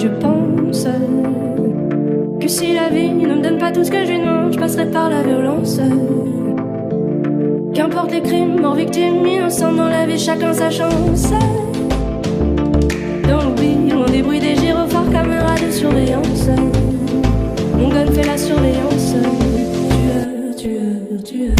je pense que si la vie ne me donne pas tout ce que je lui demande, je passerai par la violence. Qu'importe les crimes, morts, victimes, innocents dans la vie, chacun sa chance. Dans l'oubli, loin des bruits des gyrophares, caméras de surveillance. Mon gun fait la surveillance. Tu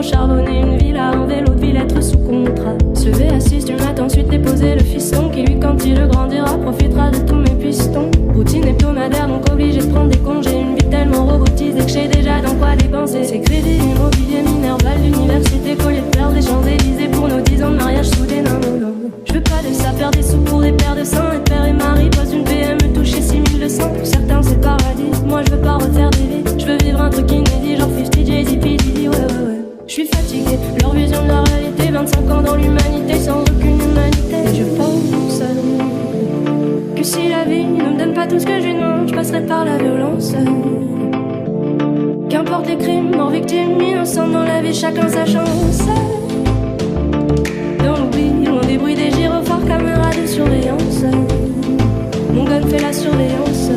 charbonner une villa, un vélo de ville, être sous contrat. Se lever à 6 du matin, ensuite déposer le fiston qui lui, quand il grandira, profitera de tous mes pistons. Routine hebdomadaire, donc obligé de prendre des congés. Une vie tellement robotisée que j'ai déjà dans quoi dépenser. C'est crédit immobilier, Minerval, l'université, collier de perles, des Champs-Élysées pour nos 10 ans de mariage sous des nanos. Je veux pas de ça, faire des sous pour des paires de seins. Être père et mari, pose une PME, toucher 6200. Pour certains c'est paradis, moi je veux pas refaire des vies. Je veux vivre un truc inédit, genre 50 Jay-Z, P. Diddy, ouais. Je suis fatigué, leur vision de la réalité, 25 ans dans l'humanité sans aucune humanité. Et je pense que si la vie ne me donne pas tout ce que je lui demande, je passerai par la violence. Qu'importe les crimes, morts, victimes, innocents dans la vie, chacun sa chance. Dans l'oubli, loin des bruits des gyrophares, caméras de surveillance. Mon gun fait la surveillance.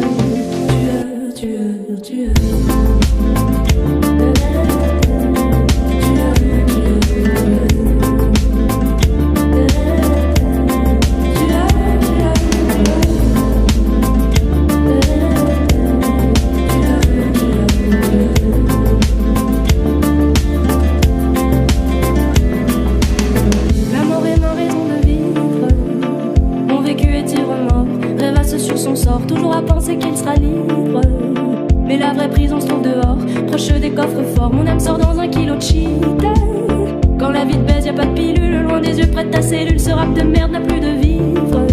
Tu toujours à penser qu'il sera libre. Mais la vraie prison se trouve dehors, proche des coffres forts. Mon âme sort dans un kilo de shit. Quand la vie te baise, y'a pas de pilule. Loin des yeux près de ta cellule, ce rap de merde n'a plus de vivre.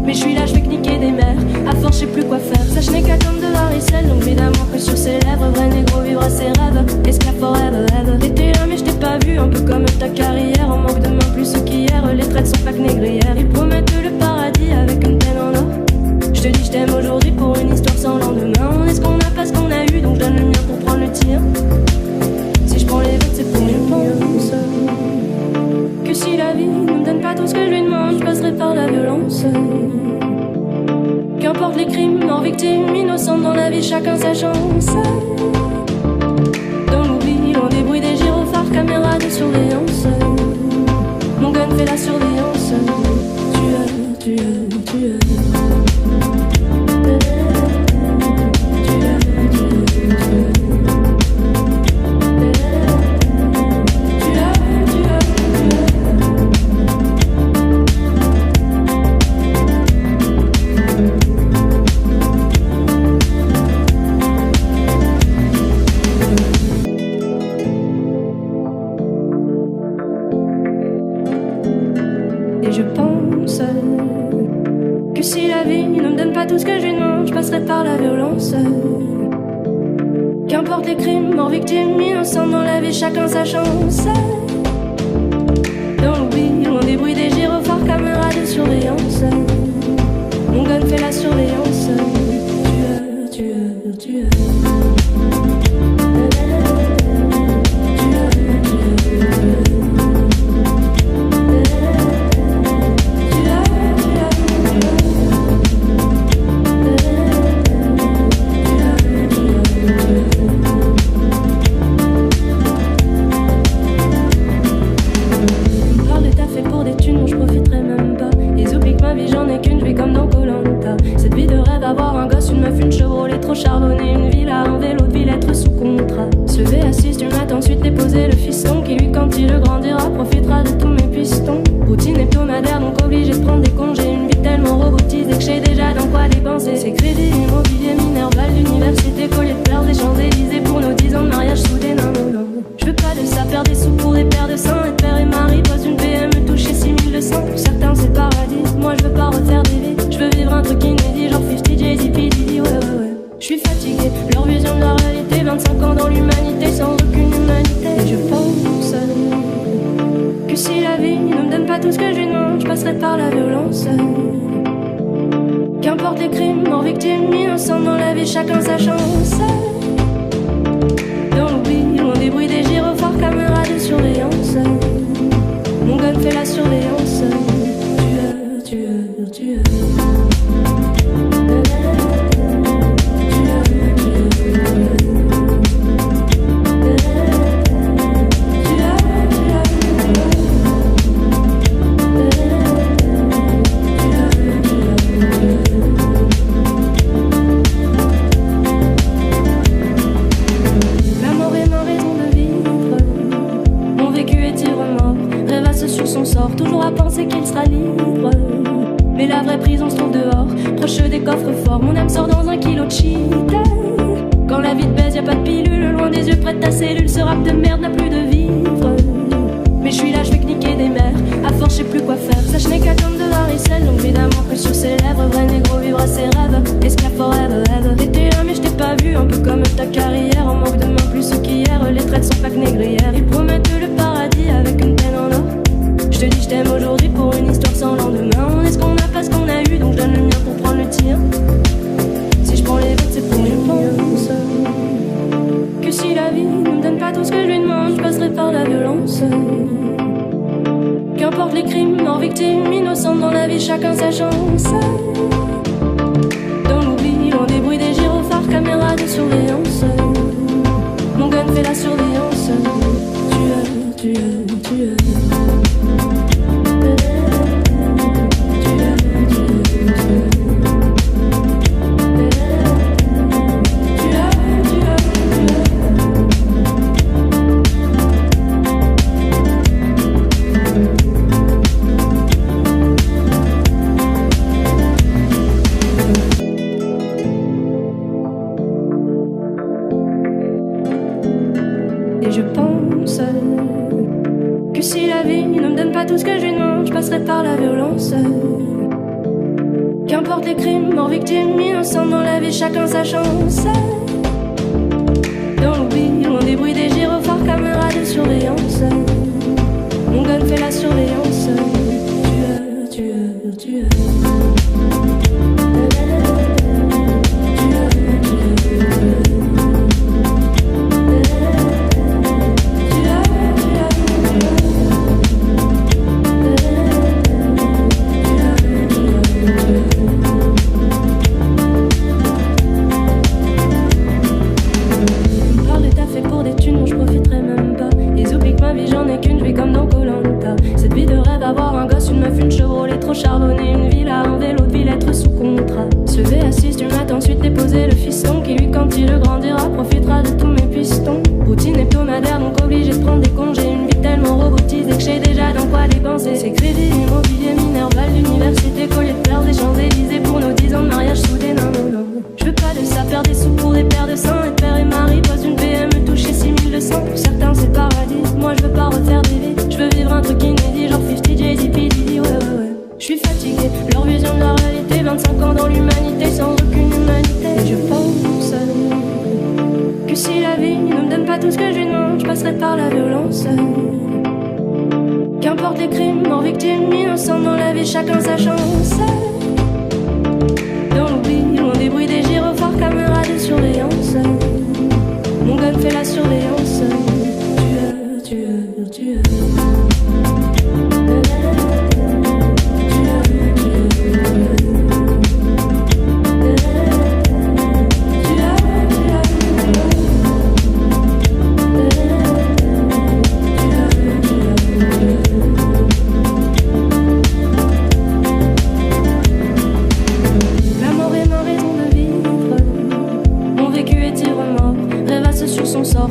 Mais je suis là, je vais kniquer des mers. À force, je sais plus quoi faire. Ça, je n'ai qu'à comme de la ricelle. Donc évidemment que sur ses lèvres, vrai négro vivre à ses rêves. Esclave forever, ever. T'étais là, mais je t'ai pas vu. Un peu comme ta carrière. En manque de main plus qu'hier. Les traites sont pas que négrières. Ils promettent le paradis avec une peine en or. Je te dis je t'aime aujourd'hui pour une histoire sans lendemain. Est-ce qu'on a pas ce qu'on a eu, donc je donne le mien pour prendre le tien. Si je prends les autres c'est pour les pense que si la vie ne me donne pas tout ce que je lui demande, je passerai par la violence. Qu'importe les crimes, morts, victimes, innocents dans la vie, chacun sa chance. Dans l'oubli, loin des bruits des gyrophares, caméras de surveillance. Mon gun fait la surveillance. Tu Et je pense que si la vie ne me donne pas tout ce que je lui demande, je passerai par la violence. Qu'importe les crimes, morts, victimes, innocents dans la vie, chacun sa chance. Dans l'oubli, loin des bruits des gyrophares, caméras de surveillance. Mon gun fait la surveillance. Tu charbonner une villa, un vélo de ville, être sous contrat. Se lever à 6 du matin, ensuite déposer le fiston qui lui, quand il grandira, profitera de tous mes pistons. Routine hebdomadaire, donc obligé de prendre des congés. Une vie tellement robotisée que j'ai déjà dans quoi dépenser. C'est crédit immobilier, Minerval, l'université, collier de perles, des Champs-Élysées pour nos 10 ans de mariage sous des nanos. Je veux pas de ça, faire des sous pour des paires de seins. Être père et mari, pose une PME, toucher 6200. Pour certains c'est paradis, moi je veux pas refaire des vies. Je veux vivre un truc inédit, genre 50 Jay-Z, P. Diddy, ouais. ce que je lui demande, je passerai par la violence. Qu'importe les crimes, mort, victime, innocent dans la vie, chacun sa chance. Dans l'oubli, loin des bruits des gyrophares, caméras de surveillance. Mon gun fait la surveillance. Tueur. Toujours à penser qu'il sera libre. Mais la vraie prison se trouve dehors, proche des coffres forts. Mon âme sort dans un kilo de shit. Quand la vie te baise, y'a pas de pilule. Loin des yeux, près de ta cellule. Ce rap de merde n'a plus de vivre. Mais je suis là, je vais niquer des mers. À force, je sais plus quoi faire. Ça, je n'ai qu'à comme de varicelle. Donc évidemment que sur ses lèvres, vrai négro vivre à ses rêves. Esclave forever, ever. T'étais là, mais je t'ai pas vu. Un peu comme ta carrière. En manque de main plus qu'hier. Les traites sont pas que négrières. Ils promettent le paradis avec une peine en or. Je te dis je t'aime aujourd'hui pour une histoire sans lendemain. On est ce qu'on a pas ce qu'on a eu, donc je donne le mien pour prendre le tien. Si je prends les votes c'est pour une pense que si la vie ne me donne pas tout ce que je lui demande, je passerai par la violence. Qu'importe les crimes, mort, victime, innocent dans la vie, chacun sa chance. Dans l'oubli, loin des bruits des gyrophares, caméras de surveillance. Mon gun fait la surveillance. Tueur. Et je pense que si la vie ne me donne pas tout ce que je lui demande, je passerai par la violence. Qu'importe les crimes, mort, victime, innocent dans la vie, chacun sa chance. Dans l'oubli, loin des bruits des gyrophares, caméras de surveillance. Mon gun fait la surveillance. Tueur. Avoir un gosse, une meuf, une Chevrolet trop charbonnée, une villa, un vélo de ville, être sous contrat. Se lever à 6 du matin, ensuite déposer le fiston qui lui quand il grandira profitera de tous mes pistons. Routine hebdomadaire donc obligé de prendre des congés. Une vie tellement robotisée que j'ai déjà dans quoi dépenser. C'est crédit, immobilier, Minerval, l'université, collier de fleurs des Champs-Élysées pour nos 10 ans de mariage soudé. Non. Je veux pas de ça, faire des sous pour des paires de seins. Être père et mari, pose une PME, toucher 6200. Pour certains c'est paradis, moi je veux pas refaire des vies. Je veux vivre un truc inédit, genre 50 Jay-Z, P. Diddy, ouais. Je suis fatigué, leur vision de la réalité. 25 ans dans l'humanité, sans aucune humanité. Et je pense que si la vie ne me donne pas tout ce que je lui demande, je passerai par la violence. Qu'importe les crimes, mort, victime, innocent dans la vie, chacun sa chance. Dans l'oubli, loin des bruits des gyrophares, caméras de surveillance. Mon gun fait la surveillance. Tueur.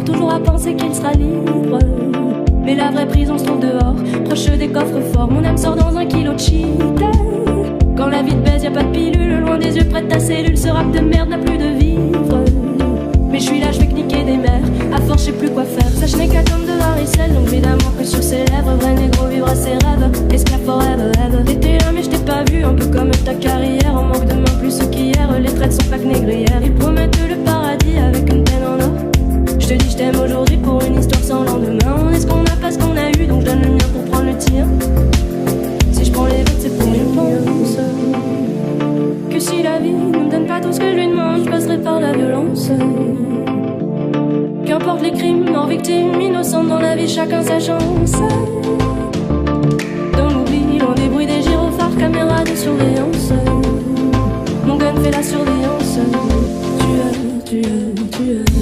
Toujours à penser qu'il sera libre. Mais la vraie prison se trouve dehors, proche des coffres forts. Mon âme sort dans un kilo de shit. Quand la vie te baise, y'a pas de pilule. Loin des yeux, près de ta cellule. Ce rap de merde n'a plus de vivre. Mais je suis là, je vais niquer des mers. À force, je sais plus quoi faire. Ça, je n'ai qu'à comme de varicelle. Donc évidemment que sur ses lèvres, vrai négro vivre à ses rêves. Esclave forever, ever. T'étais là, mais je t'ai pas vu. Un peu comme ta carrière. En manque de main plus qu'hier. Les traites sont pas que négrières. Ils promettent le paradis avec une peine en or. Je te dis je t'aime aujourd'hui pour une histoire sans lendemain. On est ce qu'on a pas ce qu'on a eu, donc je donne le mien pour prendre le tien. prends les vêtements, c'est pour je pense que si la vie ne me donne pas tout ce que je lui demande, je passerai par la violence. Qu'importe les crimes, mort victime, innocente dans la vie, chacun sa chance. Dans l'oubli, loin des bruits des gyrophares, caméras de surveillance. Mon gun fait la surveillance. Tu es